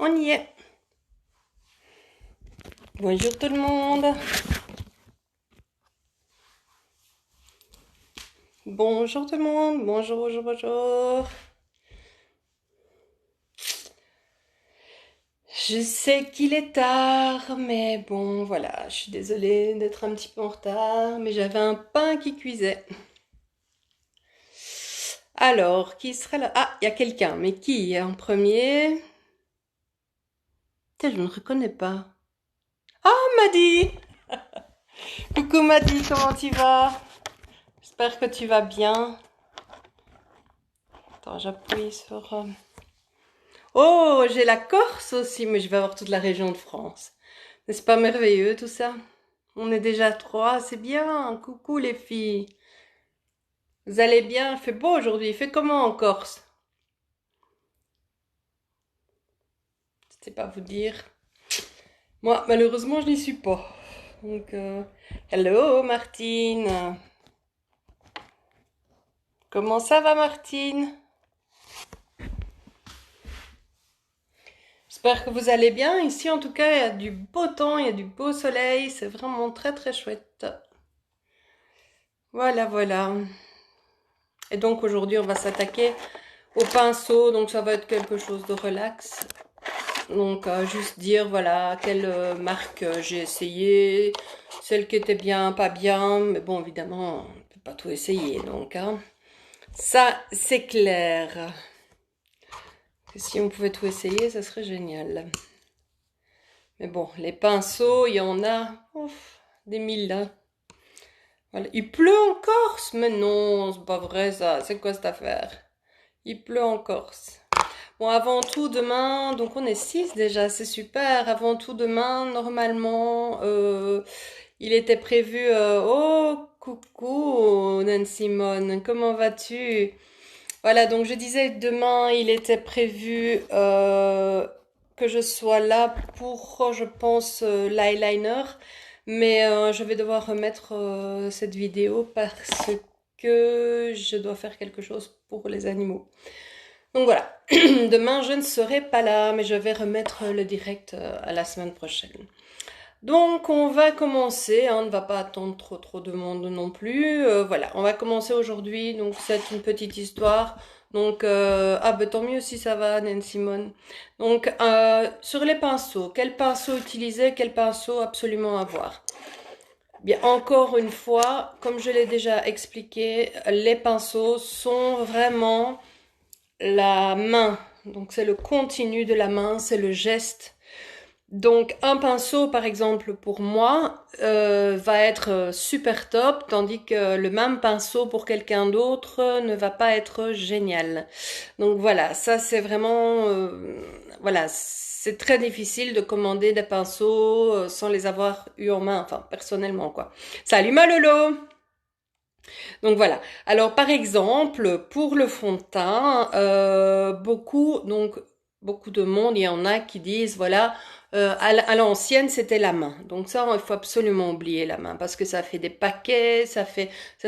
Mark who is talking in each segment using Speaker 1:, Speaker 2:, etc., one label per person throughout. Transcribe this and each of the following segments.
Speaker 1: on y est. Bonjour tout le monde. Bonjour tout le monde. Bonjour, bonjour, bonjour. Je sais qu'il est tard, mais bon, voilà, je suis désolée d'être un petit peu en retard, mais j'avais un pain qui cuisait. Alors, qui serait là? Ah, il y a quelqu'un, mais qui en premier? Tiens, je ne reconnais pas. Oh, Maddy! Coucou Maddy, comment tu vas? J'espère que tu vas bien. Attends, j'appuie sur... Oh, j'ai la Corse aussi, mais je vais avoir toute la région de France. N'est-ce pas merveilleux tout ça? On est déjà trois, c'est bien. Coucou les filles. Vous allez bien? Il fait beau aujourd'hui. Il fait comment en Corse? Je ne sais pas vous dire. Moi, malheureusement, je n'y suis pas. Donc, hello Martine. Comment ça va Martine? J'espère que vous allez bien. Ici, en tout cas, il y a du beau temps, il y a du beau soleil. C'est vraiment très très chouette. Voilà, voilà. Et donc aujourd'hui, on va s'attaquer au pinceau. Donc ça va être quelque chose de relax. Donc juste dire voilà quelle marque j'ai essayé, celle qui était bien, pas bien. Mais bon, évidemment, on ne peut pas tout essayer. Donc ça, c'est clair. Que si on pouvait tout essayer, ça serait génial. Mais bon, les pinceaux, il y en a des mille là. Voilà. Il pleut en Corse? Mais non, c'est pas vrai ça. C'est quoi cette affaire? Il pleut en Corse. Bon, avant tout, demain, donc on est 6 déjà, c'est super. Avant tout, demain, normalement, il était prévu... oh, coucou, Nancy Mon, comment vas-tu? Voilà, donc je disais que demain, il était prévu que je sois là pour, je pense, l'eyeliner. Mais je vais devoir remettre cette vidéo parce que je dois faire quelque chose pour les animaux. Donc voilà, demain je ne serai pas là, mais je vais remettre le direct à la semaine prochaine. Donc on va commencer, on ne va pas attendre trop de monde non plus. Voilà, on va commencer aujourd'hui, donc c'est une petite histoire. Donc, ah ben tant mieux si ça va, Nancy Simone. Donc, sur les pinceaux, quel pinceau utiliser, quel pinceau absolument avoir? Bien, encore une fois, comme je l'ai déjà expliqué, les pinceaux sont vraiment la main. Donc c'est le continu de la main, c'est le geste. Donc un pinceau par exemple pour moi va être super top, tandis que le même pinceau pour quelqu'un d'autre ne va pas être génial. Donc voilà, ça c'est vraiment voilà, c'est très difficile de commander des pinceaux sans les avoir eu en main, enfin personnellement quoi. Salut ma Lolo. Donc voilà. Alors par exemple, pour le fond de teint, beaucoup de monde, il y en a qui disent voilà, à l'ancienne c'était la main. Donc ça, il faut absolument oublier la main parce que ça fait des paquets, ça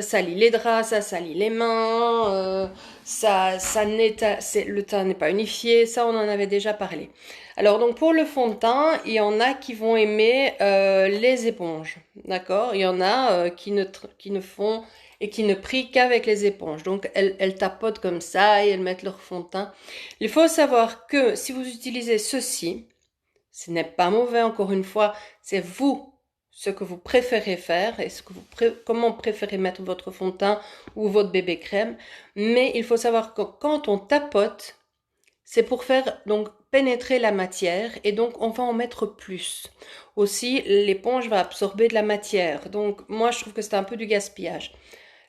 Speaker 1: salit les draps, ça salit les mains, le teint n'est pas unifié. Ça, on en avait déjà parlé. Alors donc pour le fond de teint, il y en a qui vont aimer les éponges, d'accord? Il y en a qui ne font et qui ne prient qu'avec les éponges. Donc elles tapotent comme ça et elles mettent leur fond de teint. Il faut savoir que si vous utilisez ceci, ce n'est pas mauvais encore une fois, c'est vous ce que vous préférez faire et comment préférez mettre votre fond de teint ou votre bébé crème. Mais il faut savoir que quand on tapote, c'est pour faire donc pénétrer la matière et donc on va en mettre plus. Aussi, l'éponge va absorber de la matière. Donc moi, je trouve que c'est un peu du gaspillage.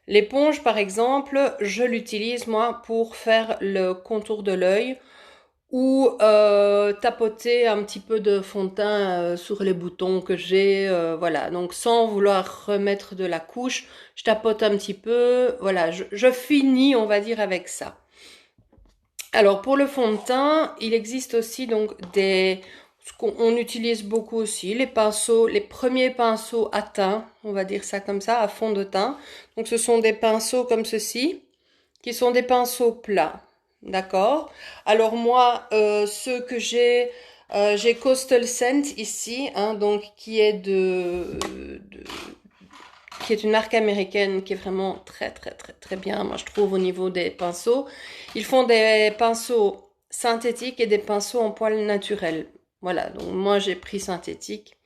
Speaker 1: L'éponge, par exemple, je l'utilise moi pour faire le contour de l'œil ou tapoter un petit peu de fond de teint sur les boutons que j'ai, voilà. Donc sans vouloir remettre de la couche, je tapote un petit peu, voilà. Je finis, on va dire, avec ça. Alors pour le fond de teint, il existe aussi donc ce qu'on utilise beaucoup aussi, les pinceaux, les premiers pinceaux à teint, on va dire ça comme ça, à fond de teint. Donc ce sont des pinceaux comme ceci, qui sont des pinceaux plats, d'accord? Alors moi, ceux que j'ai, J'ai Coastal Scent ici, hein, donc qui est qui est une marque américaine qui est vraiment très bien, moi je trouve, au niveau des pinceaux. Ils font des pinceaux synthétiques et des pinceaux en poils naturels. Voilà, donc moi j'ai pris synthétique.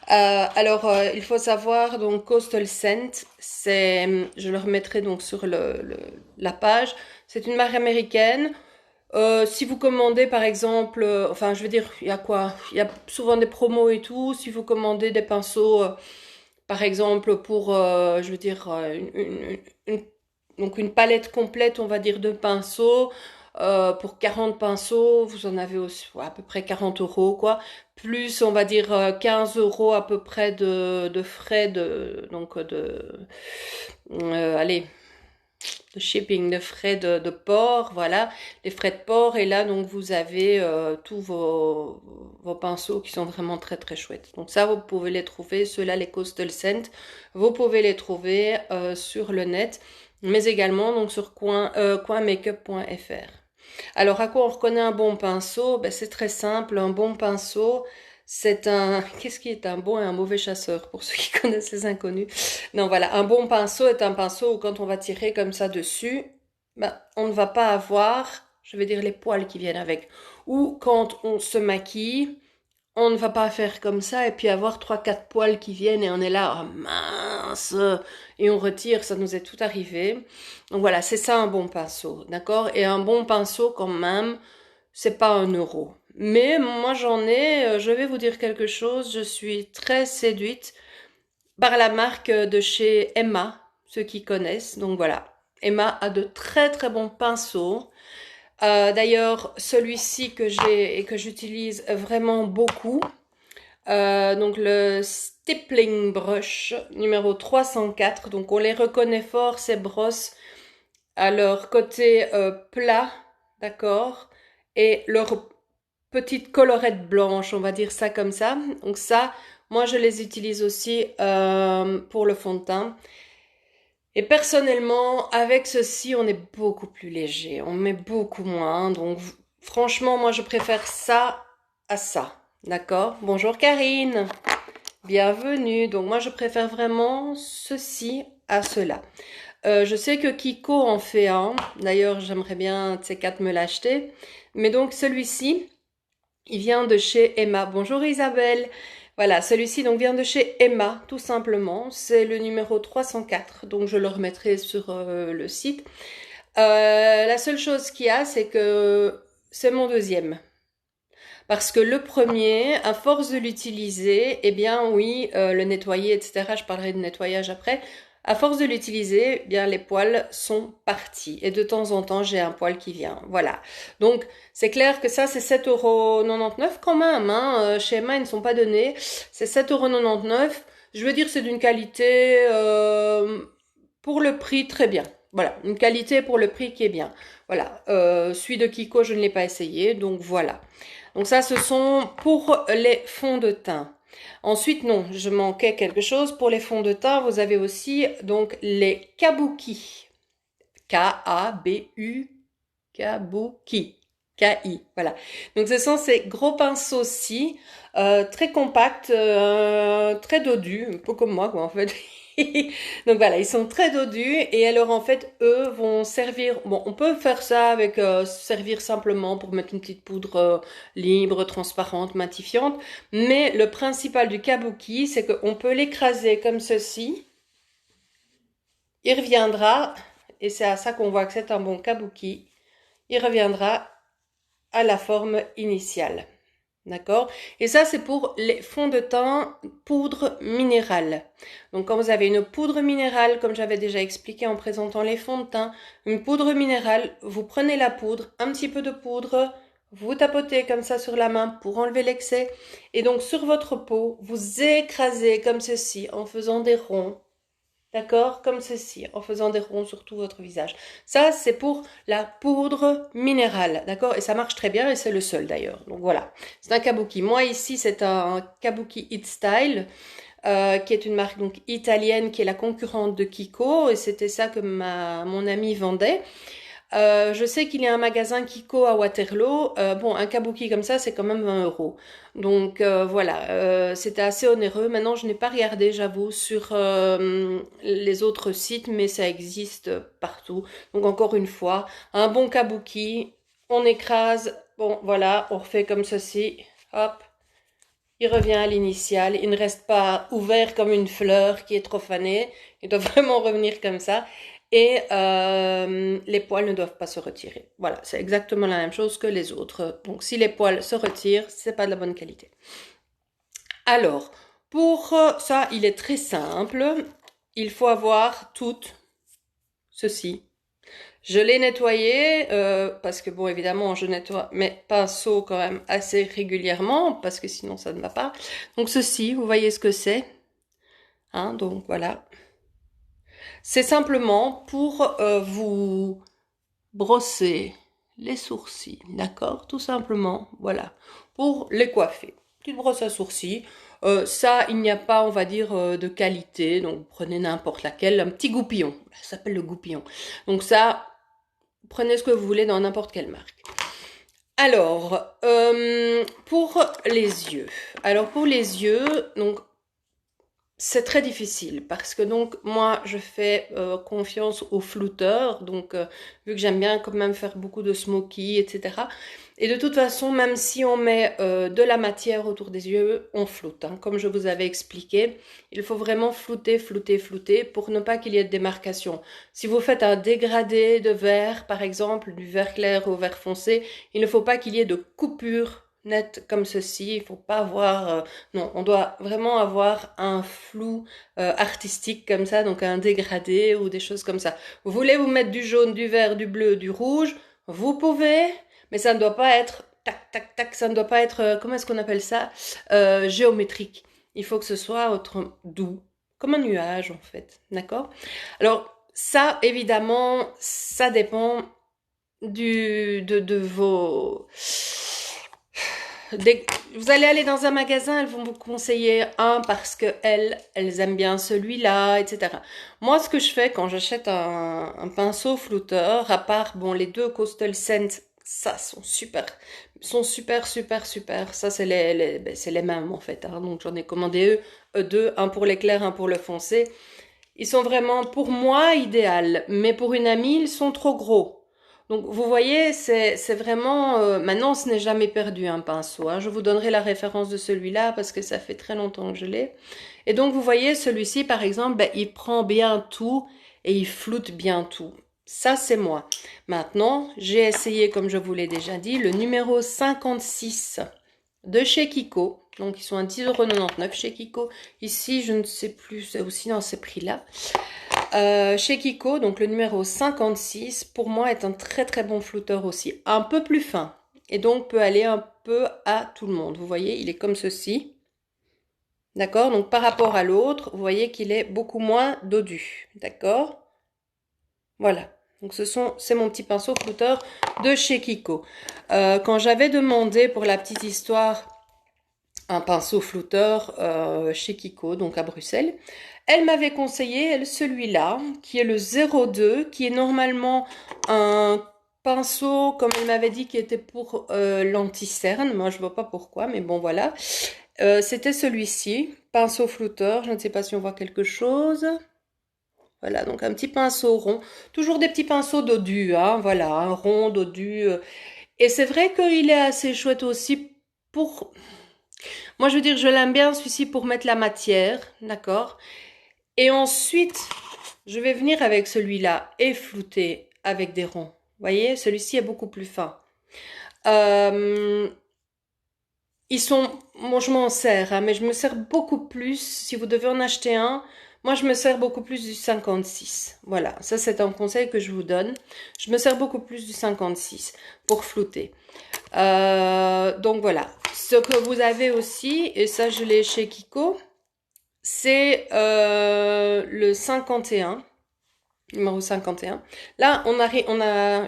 Speaker 1: Il faut savoir, donc Coastal Scent, je le remettrai donc sur la page. C'est une marque américaine. Si vous commandez par exemple, enfin je veux dire, il y a quoi? Il y a souvent des promos et tout. Si vous commandez des pinceaux, par exemple pour, je veux dire, donc une palette complète, on va dire, de pinceaux. Pour 40 pinceaux, vous en avez aussi, ouais, à peu près 40 euros, quoi. Plus, on va dire, 15 euros à peu près de frais allez, de shipping, de frais de port, voilà, les frais de port. Et là, donc, vous avez tous vos pinceaux qui sont vraiment très chouettes. Donc ça, vous pouvez les trouver, ceux-là, les Coastal Scent, vous pouvez les trouver sur le net, mais également donc sur coinmakeup.fr. Alors, à quoi on reconnaît un bon pinceau? Ben, c'est très simple, un bon pinceau, c'est un... Qu'est-ce qui est un bon et un mauvais chasseur, pour ceux qui connaissent les inconnus? Non, voilà, un bon pinceau est un pinceau où quand on va tirer comme ça dessus, ben, on ne va pas avoir, je vais dire, les poils qui viennent avec. Ou quand on se maquille, on ne va pas faire comme ça et puis avoir 3 4 poils qui viennent et on est là, oh mince, et on retire, ça nous est tout arrivé. Donc voilà, c'est ça un bon pinceau, d'accord? Et un bon pinceau quand même, c'est pas 1 euro. Mais moi j'en ai, je vais vous dire quelque chose, je suis très séduite par la marque de chez Emma, ceux qui connaissent. Donc voilà, Emma a de très bons pinceaux. D'ailleurs, celui-ci que j'ai et que j'utilise vraiment beaucoup, donc le Stippling Brush numéro 304. Donc on les reconnaît fort, ces brosses, à leur côté plat, d'accord, et leur petite colorette blanche, on va dire ça comme ça. Donc ça, moi je les utilise aussi pour le fond de teint. Et personnellement, avec ceci, on est beaucoup plus léger, on met beaucoup moins. Donc franchement, moi je préfère ça à ça. D'accord? Bonjour Karine, bienvenue. Donc moi je préfère vraiment ceci à cela. Je sais que Kiko en fait un. D'ailleurs, j'aimerais bien de ces quatre me l'acheter. Mais donc celui-ci, il vient de chez Emma. Bonjour Isabelle. Voilà, celui-ci donc vient de chez Emma, tout simplement. C'est le numéro 304, donc je le remettrai sur le site. La seule chose qu'il y a, c'est que c'est mon deuxième. Parce que le premier, à force de l'utiliser, eh bien oui, le nettoyer, etc. Je parlerai de nettoyage après. À force de l'utiliser, eh bien les poils sont partis. Et de temps en temps, j'ai un poil qui vient. Voilà. Donc, c'est clair que ça, c'est 7,99 € quand même. Hein. Chez Emma, ils ne sont pas donnés. C'est 7,99 €. Je veux dire, c'est d'une qualité pour le prix très bien. Voilà, une qualité pour le prix qui est bien. Voilà. Celui de Kiko, je ne l'ai pas essayé. Donc, voilà. Donc ça, ce sont pour les fonds de teint. Ensuite, non, je manquais quelque chose. Pour les fonds de teint, vous avez aussi donc les Kabuki. K-A-B-U, Kabuki. K-I, voilà. Donc ce sont ces gros pinceaux-ci, très compacts, très dodus, un peu comme moi, quoi, en fait. Donc voilà, ils sont très dodus et alors en fait, eux vont servir. Bon, on peut faire ça avec servir simplement pour mettre une petite poudre libre, transparente, matifiante. Mais le principal du kabuki, c'est qu'on peut l'écraser comme ceci. Il reviendra, et c'est à ça qu'on voit que c'est un bon kabuki. Il reviendra à la forme initiale. D'accord? Et ça, c'est pour les fonds de teint poudre minérale. Donc, quand vous avez une poudre minérale, comme j'avais déjà expliqué en présentant les fonds de teint, une poudre minérale, vous prenez la poudre, un petit peu de poudre, vous tapotez comme ça sur la main pour enlever l'excès. Et donc, sur votre peau, vous écrasez comme ceci en faisant des ronds. D'accord? Comme ceci, en faisant des ronds sur tout votre visage. Ça, c'est pour la poudre minérale. D'accord? Et ça marche très bien et c'est le seul d'ailleurs. Donc voilà. C'est un kabuki. Moi ici, c'est un kabuki It Style, qui est une marque donc italienne qui est la concurrente de Kiko. Et c'était ça que mon amie vendait. Je sais qu'il y a un magasin Kiko à Waterloo. Bon, un kabuki comme ça, c'est quand même 20 euros. Donc voilà, c'était assez onéreux. Maintenant, je n'ai pas regardé, j'avoue, sur les autres sites, mais ça existe partout. Donc encore une fois, un bon kabuki, on écrase. Bon, voilà, on refait comme ceci. Hop, il revient à l'initiale. Il ne reste pas ouvert comme une fleur qui est trop fanée. Il doit vraiment revenir comme ça. Et les poils ne doivent pas se retirer. Voilà, c'est exactement la même chose que les autres. Donc si les poils se retirent, c'est pas de la bonne qualité. Alors, pour ça, il est très simple. Il faut avoir tout ceci. Je l'ai nettoyé parce que bon, évidemment, je nettoie mes pinceaux quand même assez régulièrement parce que sinon ça ne va pas. Donc ceci, vous voyez ce que c'est, hein, donc voilà. C'est simplement pour vous brosser les sourcils, d'accord? Tout simplement, voilà, pour les coiffer. Petite brosse à sourcils. Ça, il n'y a pas, on va dire, de qualité. Donc, vous prenez n'importe laquelle. Un petit goupillon. Ça s'appelle le goupillon. Donc ça, prenez ce que vous voulez dans n'importe quelle marque. Alors, pour les yeux. Alors, pour les yeux, donc, c'est très difficile parce que donc moi je fais confiance aux flouteurs, donc vu que j'aime bien quand même faire beaucoup de smoky, etc. Et de toute façon, même si on met de la matière autour des yeux, on floute, hein. Comme je vous avais expliqué, il faut vraiment flouter, flouter, flouter pour ne pas qu'il y ait de démarcation. Si vous faites un dégradé de vert, par exemple, du vert clair au vert foncé, il ne faut pas qu'il y ait de coupure nette comme ceci. Il faut pas avoir... non, on doit vraiment avoir un flou artistique comme ça, donc un dégradé ou des choses comme ça. Vous voulez vous mettre du jaune, du vert, du bleu, du rouge, vous pouvez, mais ça ne doit pas être tac, tac, tac, ça ne doit pas être, comment est-ce qu'on appelle ça, géométrique. Il faut que ce soit autre, doux, comme un nuage en fait, d'accord? Alors ça, évidemment, ça dépend de vos... Vous allez aller dans un magasin, elles vont vous conseiller un parce que elles aiment bien celui-là, etc. Moi, ce que je fais quand j'achète un pinceau flouteur, à part, bon, les deux Coastal Scent, ça, sont super, super, super. Ça, c'est c'est les mêmes, en fait, hein. Donc, j'en ai commandé deux, un pour l'éclair, un pour le foncé. Ils sont vraiment, pour moi, idéal. Mais pour une amie, ils sont trop gros. Donc, vous voyez, c'est vraiment... maintenant, ce n'est jamais perdu, un pinceau, hein. Je vous donnerai la référence de celui-là parce que ça fait très longtemps que je l'ai. Et donc, vous voyez, celui-ci, par exemple, ben, il prend bien tout et il floute bien tout. Ça, c'est moi. Maintenant, j'ai essayé, comme je vous l'ai déjà dit, le numéro 56 de chez Kiko. Donc, ils sont à 10,99 € chez Kiko. Ici, je ne sais plus, c'est aussi dans ces prix-là. Chez Kiko, donc le numéro 56, pour moi, est un très très bon flouteur aussi. Un peu plus fin. Et donc, peut aller un peu à tout le monde. Vous voyez, il est comme ceci. D'accord? Donc, par rapport à l'autre, vous voyez qu'il est beaucoup moins dodu. D'accord? Voilà. Donc, c'est mon petit pinceau flouteur de chez Kiko. Quand j'avais demandé pour la petite histoire un pinceau flouteur chez Kiko, donc à Bruxelles, elle m'avait conseillé celui-là, qui est le 02, qui est normalement un pinceau, comme elle m'avait dit, qui était pour l'anti-cerne. Moi, je vois pas pourquoi, mais bon, voilà. C'était celui-ci, pinceau flouteur. Je ne sais pas si on voit quelque chose. Voilà, donc un petit pinceau rond. Toujours des petits pinceaux dodus, hein, voilà, un rond, dodu. Et c'est vrai qu'il est assez chouette aussi pour... Moi, je veux dire, je l'aime bien, celui-ci, pour mettre la matière, d'accord? Et ensuite, je vais venir avec celui-là et flouter avec des ronds. Vous voyez, celui-ci est beaucoup plus fin. Ils sont... Moi, je m'en sers, hein, mais je me sers beaucoup plus, si vous devez en acheter un, moi, je me sers beaucoup plus du 56. Voilà, ça, c'est un conseil que je vous donne. Je me sers beaucoup plus du 56 pour flouter. Donc, voilà. Ce que vous avez aussi, et ça, je l'ai chez Kiko, c'est le 51, numéro 51. Là,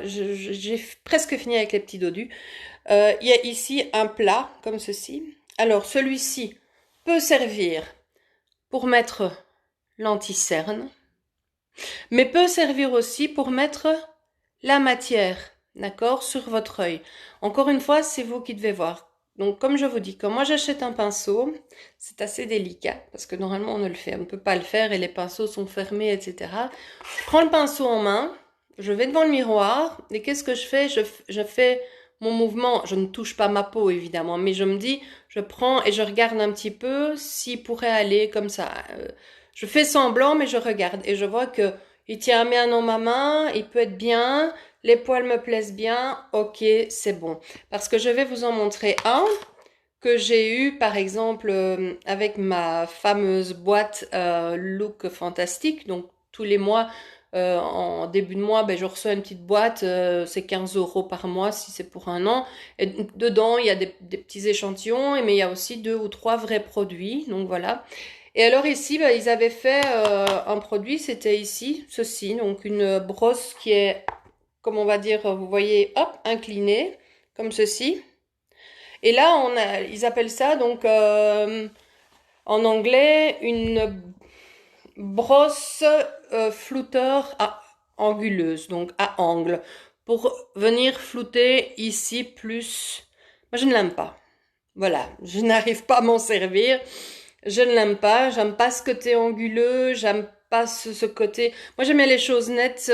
Speaker 1: j'ai presque fini avec les petits dodus. Il y a ici un plat comme ceci. Alors, celui-ci peut servir pour mettre l'anti-cerne, mais peut servir aussi pour mettre la matière, d'accord, sur votre œil. Encore une fois, c'est vous qui devez voir. Donc, comme je vous dis, quand moi j'achète un pinceau, c'est assez délicat, parce que normalement on ne le fait, on ne peut pas le faire et les pinceaux sont fermés, etc. Je prends le pinceau en main, je vais devant le miroir, et qu'est-ce que je fais? Je fais mon mouvement, je ne touche pas ma peau évidemment, mais je me dis, je prends et je regarde un petit peu s'il pourrait aller comme ça. Je fais semblant, mais je regarde, et je vois que il tient bien dans ma main, il peut être bien, les poils me plaisent bien, ok, c'est bon. Parce que je vais vous en montrer un que j'ai eu par exemple avec ma fameuse boîte Look Fantastique. Donc tous les mois, en début de mois, ben, je reçois une petite boîte, c'est 15 € par mois si c'est pour un an. Et dedans, il y a des petits échantillons, mais il y a aussi 2 ou 3 vrais produits. Donc voilà. Et alors ici, ben, ils avaient fait un produit, c'était ici, ceci, donc une brosse qui est, comme on va dire, vous voyez, hop, inclinée, comme ceci. Et là, ils appellent ça donc en anglais une brosse flouteur à anguleuse, donc à angle, pour venir flouter ici plus. Moi, je ne l'aime pas. Voilà, je n'arrive pas à m'en servir. Je ne l'aime pas. J'aime pas ce côté anguleux. J'aime pas ce côté. Moi, j'aimais les choses nettes.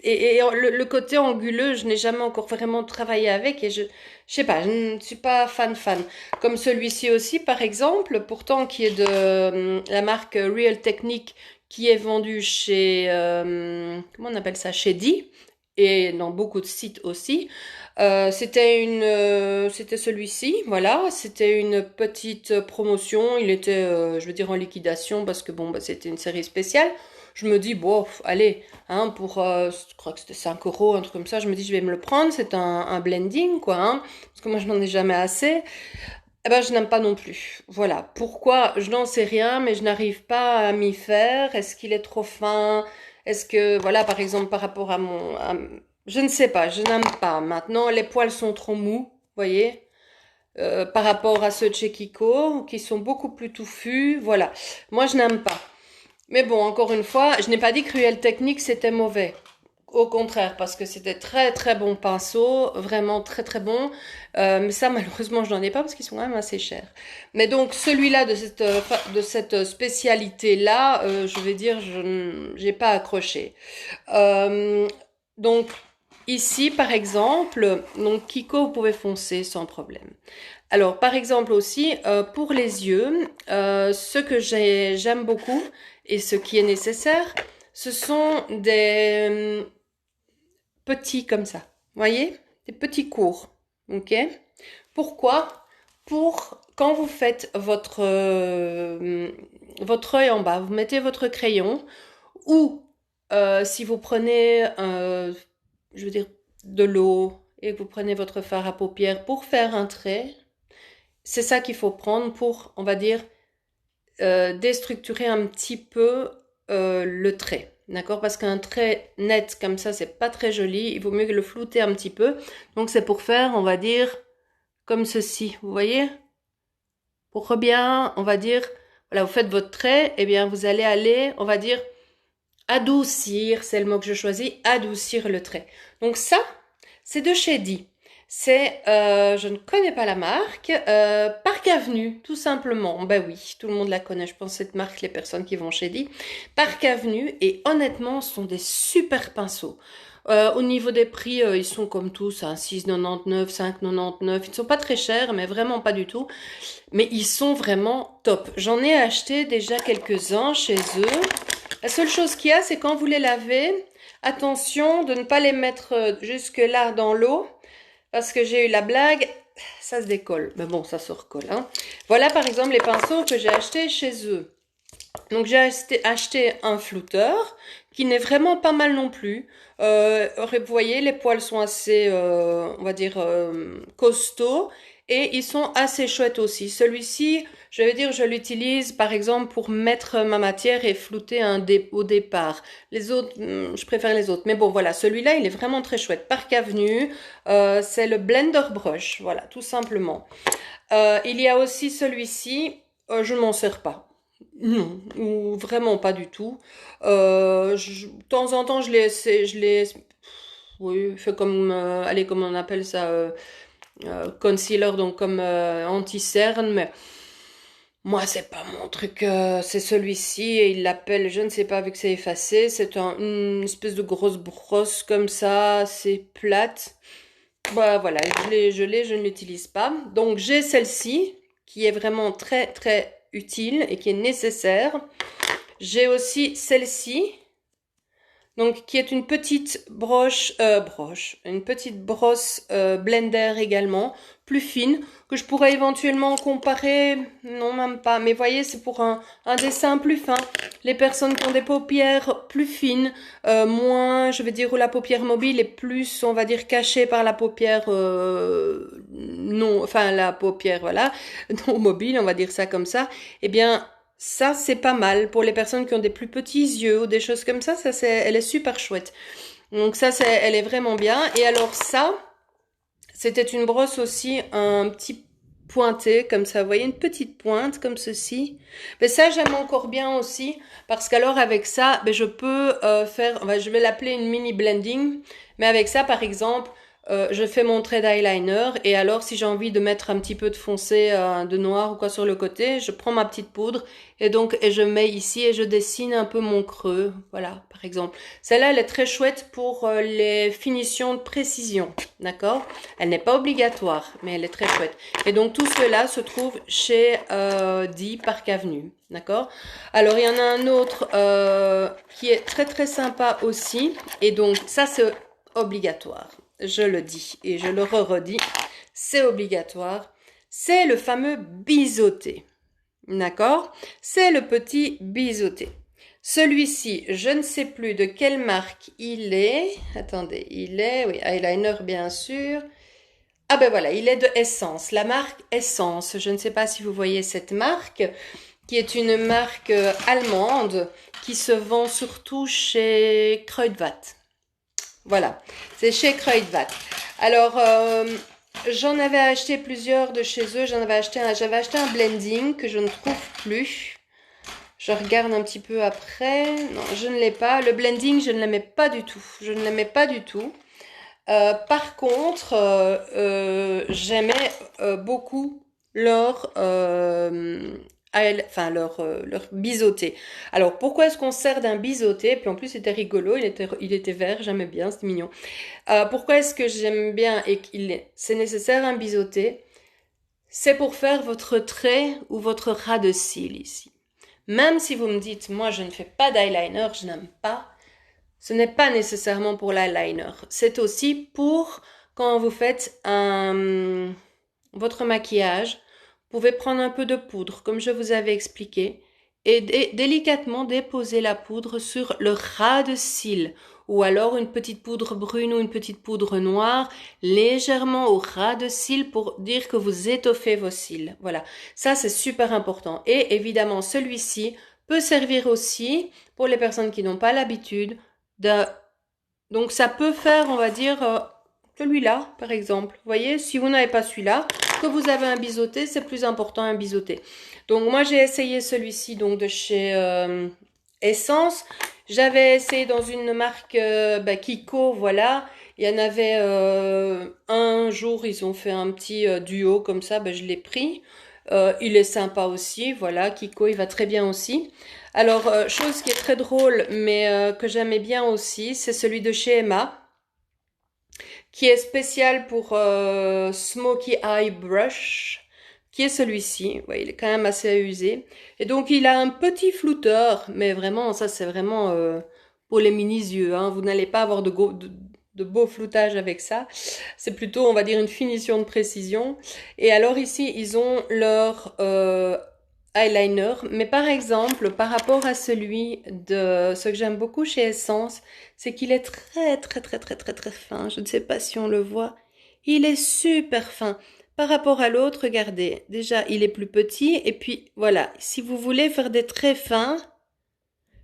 Speaker 1: Et le côté anguleux, je n'ai jamais encore vraiment travaillé avec et je sais pas, je ne suis pas fan. Comme celui-ci aussi, par exemple, pourtant qui est de la marque Real Technique, qui est vendu chez, comment on appelle ça, chez Di, et dans beaucoup de sites aussi. C'était celui-ci, voilà, c'était une petite promotion. Il était, je veux dire, en liquidation parce que bon, bah, c'était une série spéciale. Je me dis, bon, allez, hein, pour, je crois que c'était 5 €, un truc comme ça, je me dis, je vais me le prendre, c'est un blending, quoi, hein, parce que moi, je n'en ai jamais assez. Eh ben, je n'aime pas non plus. Voilà. Pourquoi? Je n'en sais rien, mais je n'arrive pas à m'y faire. Est-ce qu'il est trop fin? Est-ce que, voilà, par exemple, par rapport à je ne sais pas, je n'aime pas. Maintenant, les poils sont trop mous, vous voyez, par rapport à ceux de chez Kiko, qui sont beaucoup plus touffus, voilà. Moi, je n'aime pas. Mais bon, encore une fois, je n'ai pas dit que Cruel Technique c'était mauvais. Au contraire, parce que c'était très très bon pinceau, vraiment très très bon. Mais ça, malheureusement, je n'en ai pas parce qu'ils sont quand même assez chers. Mais donc celui-là de cette spécialité-là, je vais dire, je n'ai pas accroché. Euh, donc ici, par exemple, donc Kiko, vous pouvez foncer sans problème. Alors, par exemple aussi, pour les yeux, ce que j'aime beaucoup et ce qui est nécessaire, ce sont des petits comme ça. Vous voyez? Des petits courts. Ok? Pourquoi? Pour quand vous faites votre œil en bas, vous mettez votre crayon ou si vous prenez, je veux dire, de l'eau et que vous prenez votre fard à paupières pour faire un trait, c'est ça qu'il faut prendre pour, on va dire, déstructurer un petit peu le trait. D'accord? Parce qu'un trait net comme ça, c'est pas très joli. Il vaut mieux le flouter un petit peu. Donc c'est pour faire, on va dire, comme ceci. Vous voyez? Pour bien, on va dire, voilà, vous faites votre trait, et bien vous allez aller, on va dire, adoucir, c'est le mot que je choisis, adoucir le trait. Donc ça, c'est de chez Di. C'est, je ne connais pas la marque, Parc Avenue, tout simplement. Ben oui, tout le monde la connaît, je pense, cette marque, les personnes qui vont chez Di. Parc Avenue, et honnêtement, ce sont des super pinceaux. Au niveau des prix, ils sont comme tous, hein, 6,99, 5,99. Ils ne sont pas très chers, mais vraiment pas du tout. Mais ils sont vraiment top. J'en ai acheté déjà quelques-uns chez eux. La seule chose qu'il y a, c'est quand vous les lavez, attention de ne pas les mettre jusque là dans l'eau, parce que j'ai eu la blague, ça se décolle. Mais bon, ça se recolle. Hein. Voilà par exemple les pinceaux que j'ai achetés chez eux. Donc j'ai acheté un flouteur qui n'est vraiment pas mal non plus. Vous voyez, les poils sont assez, on va dire, costauds. Et ils sont assez chouettes aussi. Celui-ci, je vais dire, je l'utilise par exemple pour mettre ma matière et flouter au départ. Les autres, je préfère les autres. Mais bon, voilà, celui-là, il est vraiment très chouette. Parc Avenue, c'est le Blender Brush, voilà, tout simplement. Il y a aussi celui-ci, je ne m'en sers pas. Non, ou vraiment pas du tout. De temps en temps, oui, fait comme, allez, comme on appelle ça, concealer, donc comme anti-cerne, mais moi, c'est pas mon truc, c'est celui-ci, et il l'appelle, je ne sais pas, vu que c'est effacé, c'est une espèce de grosse brosse comme ça, c'est plate. Bah voilà, je ne l'utilise pas. Donc j'ai celle-ci, qui est vraiment très très utile et qui est nécessaire. J'ai aussi celle-ci, donc qui est une petite une petite brosse blender également, plus fine, que je pourrais éventuellement comparer, non même pas, mais voyez, c'est pour un dessin plus fin. Les personnes qui ont des paupières plus fines, moins, je vais dire, où la paupière mobile est plus, on va dire, cachée par la paupière non, enfin la paupière, voilà, non mobile, on va dire ça comme ça, eh bien, ça, c'est pas mal pour les personnes qui ont des plus petits yeux ou des choses comme ça. Elle est super chouette. Donc ça, elle est vraiment bien. Et alors ça, c'était une brosse aussi, un petit pointé comme ça. Vous voyez, une petite pointe comme ceci. Mais ça, j'aime encore bien aussi parce qu'alors avec ça, ben, je peux faire, je vais l'appeler une mini blending. Mais avec ça, par exemple, je fais mon trait d'eyeliner et alors si j'ai envie de mettre un petit peu de foncé, de noir ou quoi sur le côté, je prends ma petite poudre et je mets ici et je dessine un peu mon creux, voilà, par exemple. Celle-là, elle est très chouette pour les finitions de précision, d'accord? Elle n'est pas obligatoire, mais elle est très chouette. Et donc tout cela se trouve chez Die Park Avenue, d'accord? Alors il y en a un autre qui est très très sympa aussi, et donc ça c'est obligatoire. Je le dis et je le redis, c'est obligatoire. C'est le fameux biseauté. D'accord? C'est le petit biseauté. Celui-ci, je ne sais plus de quelle marque il est. Attendez, oui, eyeliner bien sûr. Ah ben voilà, il est de Essence, la marque Essence. Je ne sais pas si vous voyez cette marque, qui est une marque allemande qui se vend surtout chez Kruidvat. Voilà, c'est chez Kruidvat. Alors, j'en avais acheté plusieurs de chez eux. J'avais acheté un blending que je ne trouve plus. Je regarde un petit peu après. Non, je ne l'ai pas. Le blending, je ne l'aimais pas du tout. Je ne l'aimais pas du tout. Par contre, j'aimais beaucoup leur, leur biseauté. Alors, pourquoi est-ce qu'on sert d'un biseauté? Puis en plus, c'était rigolo, il était vert, j'aimais bien, c'était mignon. Pourquoi est-ce que j'aime bien et c'est nécessaire un biseauté? C'est pour faire votre trait ou votre ras de cils ici. Même si vous me dites, moi je ne fais pas d'eyeliner, je n'aime pas, ce n'est pas nécessairement pour l'eyeliner. C'est aussi pour quand vous faites votre maquillage, vous pouvez prendre un peu de poudre, comme je vous avais expliqué, et délicatement déposer la poudre sur le ras de cils, ou alors une petite poudre brune ou une petite poudre noire, légèrement au ras de cils pour dire que vous étoffez vos cils. Voilà, ça c'est super important. Et évidemment, celui-ci peut servir aussi pour les personnes qui n'ont pas l'habitude de... Donc ça peut faire, on va dire, celui-là, par exemple. Vous voyez, si vous n'avez pas celui-là, que vous avez un biseauté, c'est plus important un biseauté. Donc moi j'ai essayé celui-ci donc de chez Essence. J'avais essayé dans une marque Kiko, voilà. Il y en avait un jour, ils ont fait un petit duo comme ça, je l'ai pris. Il est sympa aussi, voilà. Kiko, il va très bien aussi. Alors, chose qui est très drôle, mais que j'aimais bien aussi, c'est celui de chez Emma, qui est spécial pour Smoky Eye Brush, qui est celui-ci. Ouais, il est quand même assez usé. Et donc, il a un petit flouteur, mais vraiment, ça, c'est vraiment pour les mini-yeux. Hein. Vous n'allez pas avoir de beau floutage avec ça. C'est plutôt, on va dire, une finition de précision. Et alors ici, ils ont leur eyeliner. Mais par exemple, par rapport à celui de ce que j'aime beaucoup chez Essence, c'est qu'il est très très très très très très fin. Je ne sais pas si on le voit. Il est super fin. Par rapport à l'autre, regardez, déjà il est plus petit et puis voilà, si vous voulez faire des traits fins,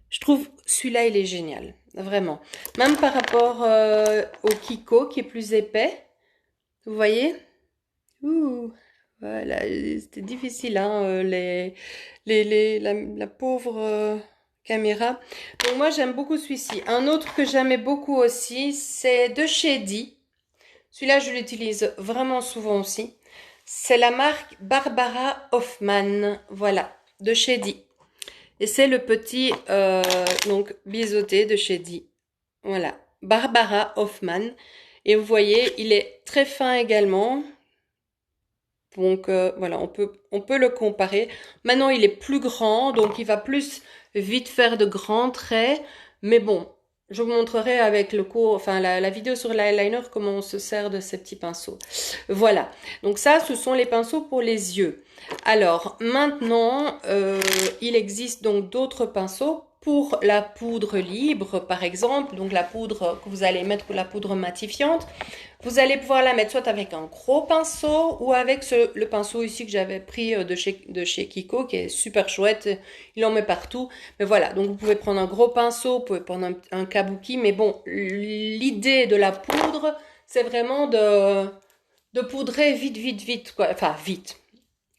Speaker 1: je trouve celui-là il est génial, vraiment. Même par rapport au Kiko qui est plus épais, vous voyez? Ouh. Voilà, c'était difficile, hein, la pauvre caméra. Donc moi, j'aime beaucoup celui-ci. Un autre que j'aimais beaucoup aussi, c'est de chez Di. Celui-là, je l'utilise vraiment souvent aussi. C'est la marque Barbara Hoffman. Voilà, de chez Di. Et c'est le petit donc biseauté de chez Di. Voilà, Barbara Hoffman. Et vous voyez, il est très fin également. Donc voilà, on peut le comparer. Maintenant, il est plus grand, donc il va plus vite faire de grands traits. Mais bon, je vous montrerai avec le cours, enfin la vidéo sur l'eyeliner, comment on se sert de ces petits pinceaux. Voilà, donc ça, ce sont les pinceaux pour les yeux. Alors maintenant, il existe donc d'autres pinceaux pour la poudre libre, par exemple. Donc la poudre que vous allez mettre, la poudre matifiante. Vous allez pouvoir la mettre soit avec un gros pinceau ou avec le pinceau ici que j'avais pris de chez Kiko, qui est super chouette. Il en met partout. Mais voilà, donc vous pouvez prendre un gros pinceau, vous pouvez prendre un kabuki. Mais bon, l'idée de la poudre, c'est vraiment de poudrer vite, vite, vite, quoi. Enfin, vite.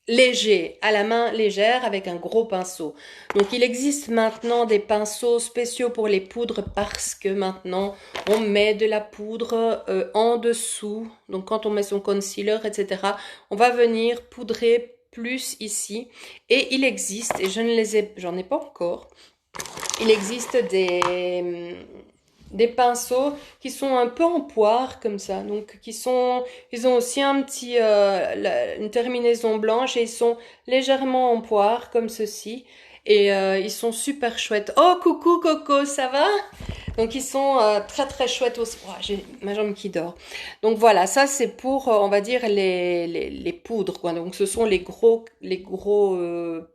Speaker 1: Léger, à la main légère avec un gros pinceau. Donc il existe maintenant des pinceaux spéciaux pour les poudres parce que maintenant on met de la poudre en dessous. Donc quand on met son concealer, etc., on va venir poudrer plus ici. Et il existe, et j'en ai pas encore, il existe des pinceaux qui sont un peu en poire comme ça, donc ils ont aussi une terminaison blanche et ils sont légèrement en poire comme ceci et ils sont super chouettes. Oh coucou Coco, ça va? Donc ils sont très très chouettes aussi. Oh, j'ai ma jambe qui dort. Donc voilà, ça c'est pour on va dire les poudres quoi. Donc ce sont les gros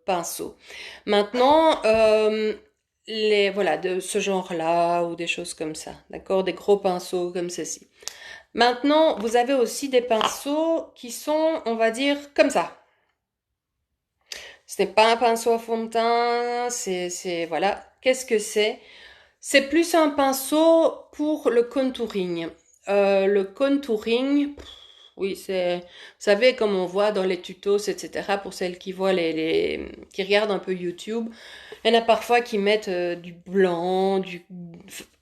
Speaker 1: pinceaux. Maintenant voilà, de ce genre-là ou des choses comme ça, d'accord? Des gros pinceaux comme ceci. Maintenant, vous avez aussi des pinceaux qui sont, on va dire, comme ça. Ce n'est pas un pinceau à fond de teint, voilà. Qu'est-ce que c'est? C'est plus un pinceau pour le contouring. Le contouring, oui, vous savez, comme on voit dans les tutos, etc., pour celles qui voient qui regardent un peu YouTube, il y en a parfois qui mettent du blanc,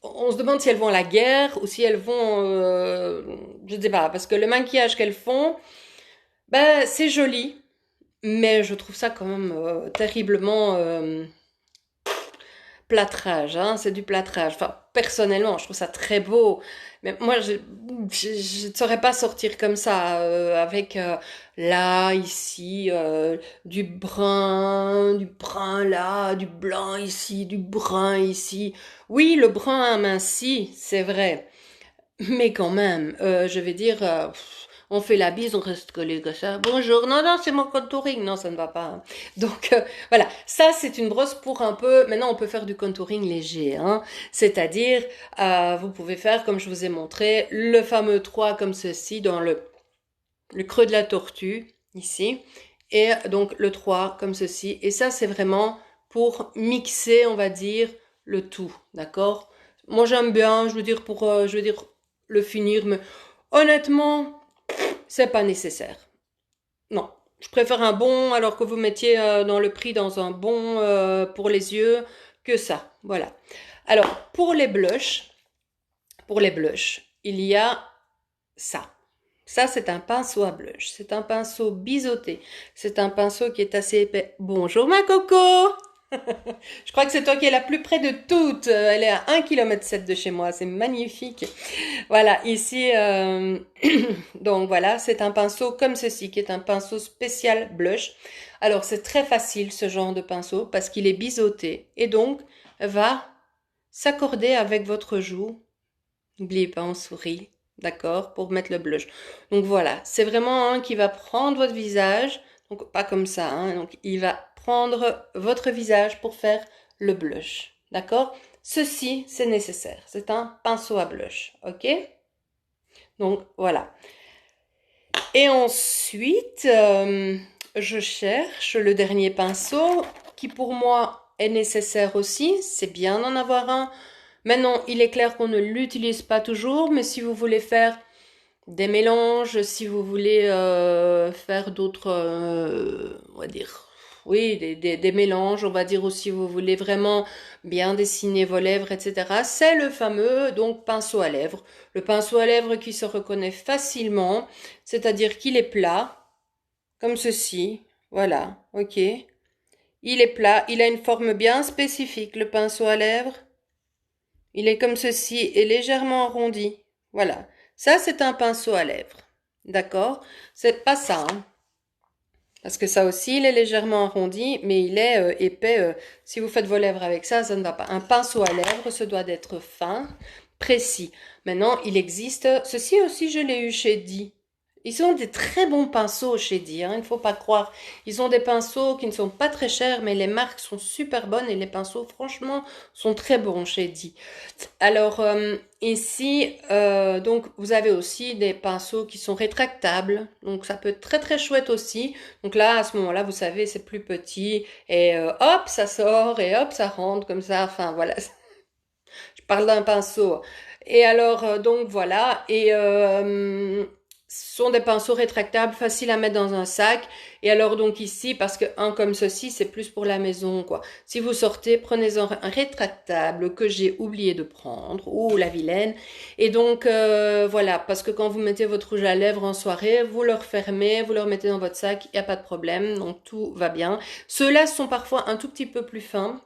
Speaker 1: on se demande si elles vont à la guerre ou si elles vont, je ne sais pas, parce que le maquillage qu'elles font, ben, c'est joli, mais je trouve ça quand même terriblement plâtrage, hein, c'est du plâtrage. Enfin, personnellement, je trouve ça très beau. Mais moi, je ne saurais pas sortir comme ça, avec là, ici, du brun là, du blanc ici, du brun ici. Oui, le brun aminci, c'est vrai. Mais quand même, je vais dire, on fait la bise, on reste collé comme ça. Bonjour, non, non, c'est mon contouring. Non, ça ne va pas, hein. Donc, voilà, ça c'est une brosse pour un peu, maintenant on peut faire du contouring léger, hein. C'est-à-dire, vous pouvez faire, comme je vous ai montré, le fameux 3 comme ceci, dans le creux de la tortue, ici. Et donc le 3 comme ceci. Et ça c'est vraiment pour mixer, on va dire, le tout, d'accord? Moi j'aime bien, je veux dire, le finir, mais honnêtement, c'est pas nécessaire. Non, je préfère un bon, alors que vous mettiez dans le prix dans un bon pour les yeux, que ça. Voilà. Alors, pour les blushs, il y a ça. Ça, c'est un pinceau à blush. C'est un pinceau biseauté. C'est un pinceau qui est assez épais. Bonjour ma coco! Je crois que c'est toi qui es la plus près de toutes. Elle est à 1,7 km de chez moi. C'est magnifique. Voilà, ici, donc voilà, c'est un pinceau comme ceci, qui est un pinceau spécial blush. Alors, c'est très facile ce genre de pinceau parce qu'il est biseauté et donc va s'accorder avec votre joue. N'oubliez pas, on sourit, d'accord, pour mettre le blush. Donc voilà, c'est vraiment un qui va prendre votre visage, donc pas comme ça, hein, donc il va prendre votre visage pour faire le blush, d'accord? Ceci, c'est nécessaire, c'est un pinceau à blush, ok? Donc voilà. Et ensuite, je cherche le dernier pinceau qui pour moi est nécessaire aussi, c'est bien d'en avoir un. Maintenant, il est clair qu'on ne l'utilise pas toujours, mais si vous voulez faire des mélanges, si vous voulez faire d'autres, on va dire, oui, des mélanges, on va dire aussi, si vous voulez vraiment bien dessiner vos lèvres, etc. C'est le fameux, donc, pinceau à lèvres. Le pinceau à lèvres qui se reconnaît facilement, c'est-à-dire qu'il est plat, comme ceci, voilà, ok. Il est plat, il a une forme bien spécifique, le pinceau à lèvres. Il est comme ceci et légèrement arrondi. Voilà. Ça, c'est un pinceau à lèvres. D'accord? C'est pas ça, hein. Parce que ça aussi, il est légèrement arrondi, mais il est épais. Si vous faites vos lèvres avec ça, ça ne va pas. Un pinceau à lèvres, ce doit être fin, précis. Maintenant, il existe... Ceci aussi, je l'ai eu chez Di. Ils ont des très bons pinceaux chez Di, hein, il ne faut pas croire. Ils ont des pinceaux qui ne sont pas très chers, mais les marques sont super bonnes et les pinceaux, franchement, sont très bons chez Di. Alors, ici, donc, vous avez aussi des pinceaux qui sont rétractables. Donc, ça peut être très, très chouette aussi. Donc là, à ce moment-là, vous savez, c'est plus petit. Et hop, ça sort et hop, ça rentre comme ça. Enfin, voilà. Je parle d'un pinceau. Et alors, donc voilà. Et ce sont des pinceaux rétractables, faciles à mettre dans un sac. Et alors donc ici, parce que un comme ceci, c'est plus pour la maison, quoi. Si vous sortez, prenez-en un rétractable que j'ai oublié de prendre. Oh, la vilaine. Et donc, voilà, parce que quand vous mettez votre rouge à lèvres en soirée, vous le refermez, vous le remettez dans votre sac, il n'y a pas de problème. Donc, tout va bien. Ceux-là sont parfois un tout petit peu plus fins.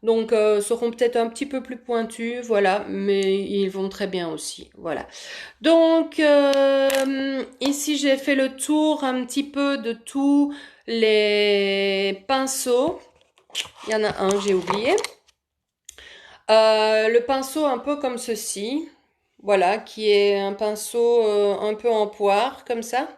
Speaker 1: Donc, seront peut-être un petit peu plus pointus, voilà, mais ils vont très bien aussi, voilà. Donc, ici, j'ai fait le tour un petit peu de tous les pinceaux. Il y en a un, j'ai oublié. Le pinceau un peu comme ceci, voilà, qui est un pinceau un peu en poire, comme ça.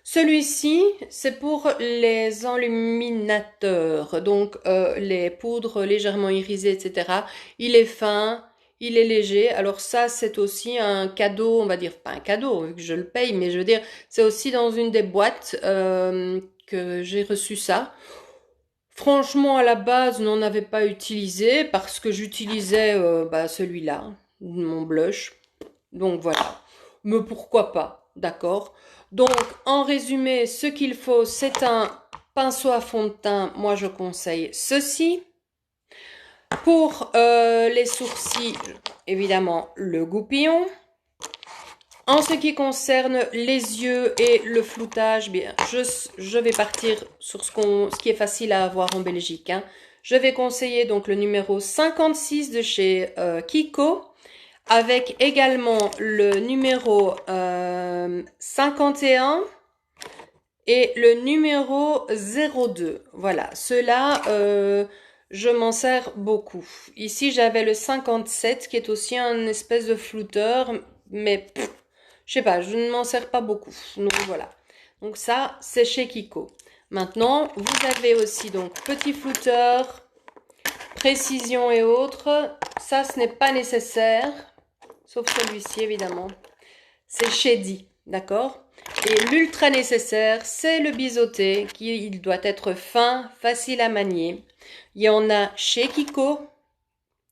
Speaker 1: Celui-ci, c'est pour les enluminateurs, donc les poudres légèrement irisées, etc. Il est fin, il est léger. Alors ça, c'est aussi un cadeau, on va dire, pas un cadeau, vu que je le paye, mais je veux dire, c'est aussi dans une des boîtes que j'ai reçu ça. Franchement, à la base, je n'en avais pas utilisé parce que j'utilisais celui-là, mon blush. Donc voilà. Mais pourquoi pas, d'accord? Donc, en résumé, ce qu'il faut, c'est un pinceau à fond de teint. Moi, je conseille ceci. Pour les sourcils, évidemment, le goupillon. En ce qui concerne les yeux et le floutage, bien, je vais partir sur ce qui est facile à avoir en Belgique, hein. Je vais conseiller donc le numéro 56 de chez Kiko, avec également le numéro 51 et le numéro 02. Voilà, ceux-là, je m'en sers beaucoup. Ici, j'avais le 57 qui est aussi un espèce de flouteur, mais je sais pas, je ne m'en sers pas beaucoup. Donc voilà. Donc ça, c'est chez Kiko. Maintenant, vous avez aussi donc petit flouteur, précision et autres. Ça, ce n'est pas nécessaire, sauf celui-ci évidemment. C'est chez Di, d'accord? Et l'ultra nécessaire, c'est le biseauté, il doit être fin, facile à manier. Il y en a chez Kiko,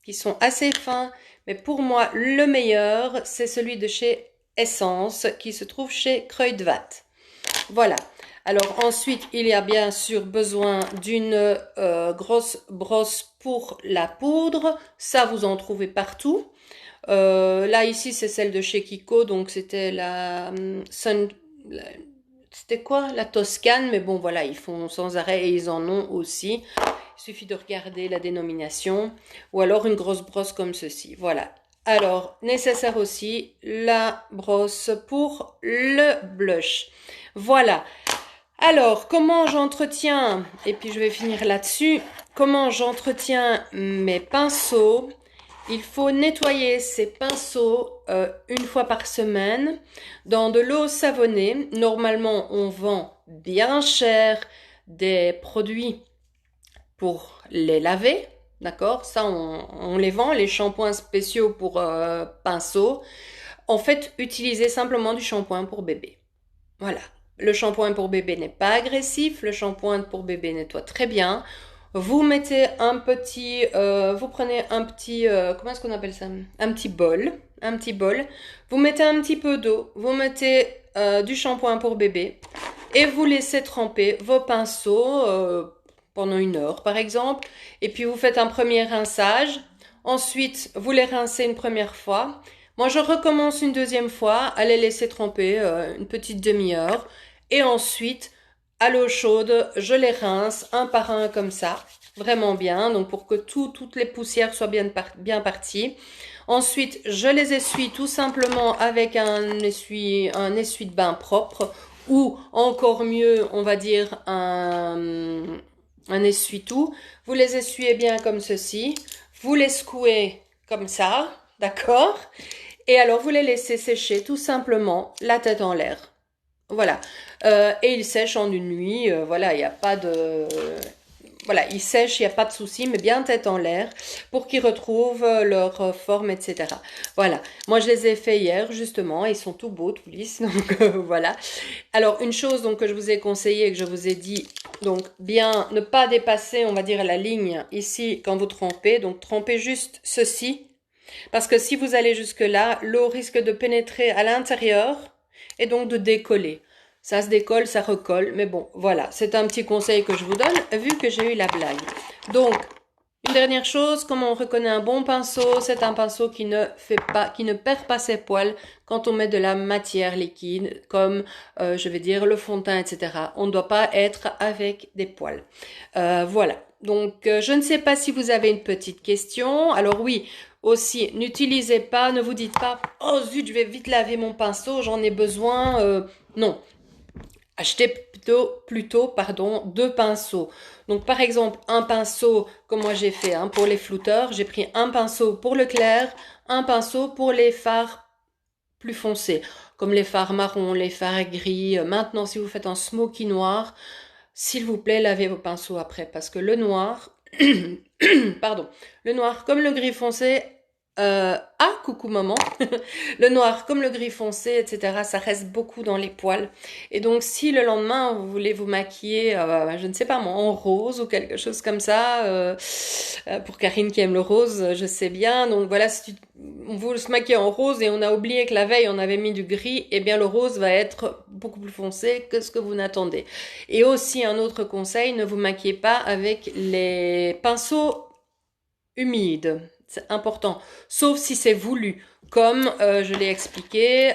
Speaker 1: qui sont assez fins, mais pour moi, le meilleur, c'est celui de chez Essence, qui se trouve chez Kruidvat. Voilà. Alors ensuite, il y a bien sûr besoin d'une grosse brosse pour la poudre. Ça, vous en trouvez partout. Là, ici, c'est celle de chez Kiko, donc c'était c'était quoi? La Toscane, mais bon, voilà, ils font sans arrêt et ils en ont aussi. Il suffit de regarder la dénomination, ou alors une grosse brosse comme ceci, voilà. Alors, nécessaire aussi, la brosse pour le blush. Voilà. Alors, comment j'entretiens, et puis je vais finir là-dessus, comment j'entretiens mes pinceaux? Il faut nettoyer ces pinceaux une fois par semaine dans de l'eau savonnée. Normalement, on vend bien cher des produits pour les laver, d'accord? Ça, on les vend, les shampoings spéciaux pour pinceaux. En fait, utilisez simplement du shampoing pour bébé. Voilà. Le shampoing pour bébé n'est pas agressif, le shampoing pour bébé nettoie très bien. Vous mettez un petit, vous prenez un petit, comment est-ce qu'on appelle ça? Un petit bol, un petit bol. Vous mettez un petit peu d'eau, vous mettez du shampoing pour bébé et vous laissez tremper vos pinceaux pendant 1 heure par exemple. Et puis vous faites un premier rinçage. Ensuite, vous les rincez une première fois. Moi, je recommence une deuxième fois à les laisser tremper une petite demi-heure. Et ensuite, à l'eau chaude, je les rince un par un comme ça. Vraiment bien, donc pour que toutes les poussières soient bien parties. Ensuite, je les essuie tout simplement avec un essuie-de-bain propre ou encore mieux, on va dire un essuie-tout. Vous les essuyez bien comme ceci. Vous les secouez comme ça, d'accord? Et alors, vous les laissez sécher tout simplement la tête en l'air. Voilà. Et ils sèchent en une nuit. Voilà, il n'y a pas de... Voilà, ils sèchent, il n'y a pas de souci, mais bien tête en l'air pour qu'ils retrouvent leur forme, etc. Voilà. Moi, je les ai fait hier, justement. Ils sont tout beaux, tout lisses. Donc, voilà. Alors, une chose donc, que je vous ai conseillé et que je vous ai dit, donc, bien ne pas dépasser, on va dire, la ligne ici quand vous trempez. Donc, trempez juste ceci. Parce que si vous allez jusque-là, l'eau risque de pénétrer à l'intérieur et donc de décoller. Ça se décolle, ça recolle, mais bon, voilà, c'est un petit conseil que je vous donne, vu que j'ai eu la blague. Donc, une dernière chose, comment on reconnaît un bon pinceau? C'est un pinceau qui ne perd pas ses poils quand on met de la matière liquide, comme, je vais dire, le fond de teint, etc. On ne doit pas être avec des poils. Voilà. Donc, je ne sais pas si vous avez une petite question. Alors oui, aussi, n'utilisez pas, ne vous dites pas, oh zut, je vais vite laver mon pinceau, j'en ai besoin. Non, achetez plutôt, pardon, 2 pinceaux. Donc par exemple, un pinceau, comme moi j'ai fait pour les flouteurs, j'ai pris un pinceau pour le clair, un pinceau pour les fards plus foncés, comme les fards marrons, les fards gris. Maintenant, si vous faites un smoky noir, s'il vous plaît, lavez vos pinceaux après, parce que le noir, pardon, le noir comme le gris foncé, coucou maman, le noir comme le gris foncé, etc., ça reste beaucoup dans les poils. Et donc, si le lendemain, vous voulez vous maquiller, je ne sais pas moi, en rose ou quelque chose comme ça, pour Karine qui aime le rose, je sais bien. Donc voilà, si on veut se maquiller en rose et on a oublié que la veille, on avait mis du gris, eh bien le rose va être beaucoup plus foncé que ce que vous n'attendez. Et aussi, un autre conseil, ne vous maquillez pas avec les pinceaux humides. C'est important, sauf si c'est voulu, comme je l'ai expliqué,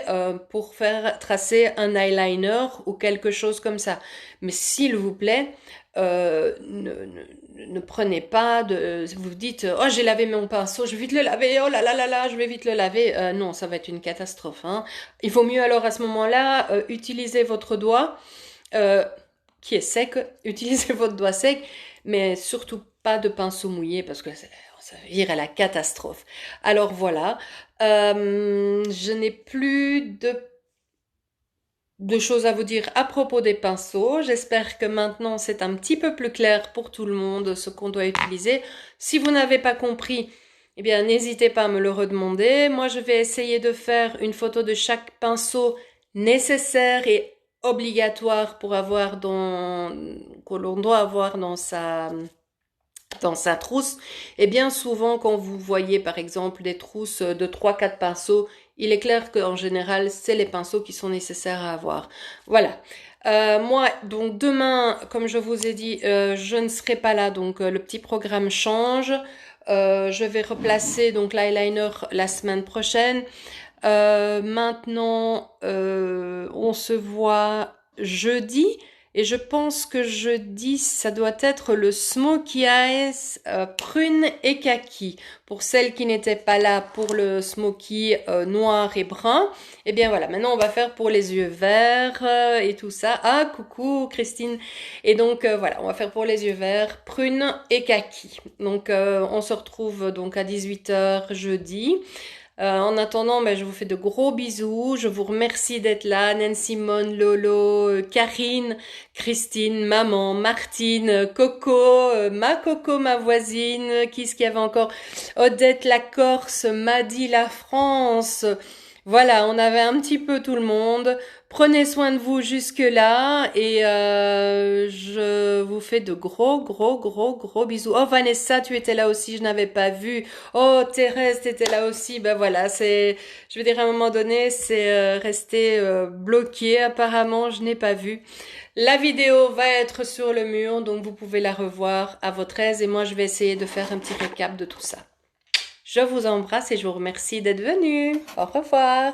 Speaker 1: pour faire tracer un eyeliner ou quelque chose comme ça. Mais s'il vous plaît, ne prenez pas de... Vous dites, oh j'ai lavé mon pinceau, je vais vite le laver, oh là là là là, je vais vite le laver. Non, ça va être une catastrophe. Hein. Il vaut mieux alors à ce moment-là utiliser votre doigt qui est sec, utilisez votre doigt sec, mais surtout pas de pinceau mouillé parce que ça vire à la catastrophe. Alors voilà, je n'ai plus de choses à vous dire à propos des pinceaux. J'espère que maintenant c'est un petit peu plus clair pour tout le monde ce qu'on doit utiliser. Si vous n'avez pas compris, eh bien n'hésitez pas à me le redemander. Moi je vais essayer de faire une photo de chaque pinceau nécessaire et obligatoire pour avoir que l'on doit avoir dans sa trousse. Et bien souvent, quand vous voyez par exemple des trousses de 3-4 pinceaux, il est clair qu'en général, c'est les pinceaux qui sont nécessaires à avoir. Voilà. Moi, donc demain, comme je vous ai dit, je ne serai pas là, donc le petit programme change. Je vais replacer donc l'eyeliner la semaine prochaine. Maintenant, on se voit jeudi. Et je pense que jeudi, ça doit être le Smokey Eyes prune et kaki. Pour celles qui n'étaient pas là pour le Smokey noir et brun, eh bien voilà, maintenant on va faire pour les yeux verts et tout ça. Ah, coucou Christine. Et donc voilà, on va faire pour les yeux verts, prune et kaki. Donc on se retrouve donc à 18h jeudi. En attendant, je vous fais de gros bisous. Je vous remercie d'être là. Nancy, Simone, Lolo, Karine, Christine, maman, Martine, Coco, ma Coco, ma voisine. Qui est-ce qu'il y avait encore? Odette, la Corse, Maddy, la France. Voilà, on avait un petit peu tout le monde. Prenez soin de vous jusque-là et je vous fais de gros bisous. Oh Vanessa, tu étais là aussi, je n'avais pas vu. Oh Thérèse, t'étais là aussi. Ben voilà, je veux dire à un moment donné, c'est resté bloqué. Apparemment, je n'ai pas vu. La vidéo va être sur le mur, donc vous pouvez la revoir à votre aise et moi je vais essayer de faire un petit récap de tout ça. Je vous embrasse et je vous remercie d'être venus. Au revoir.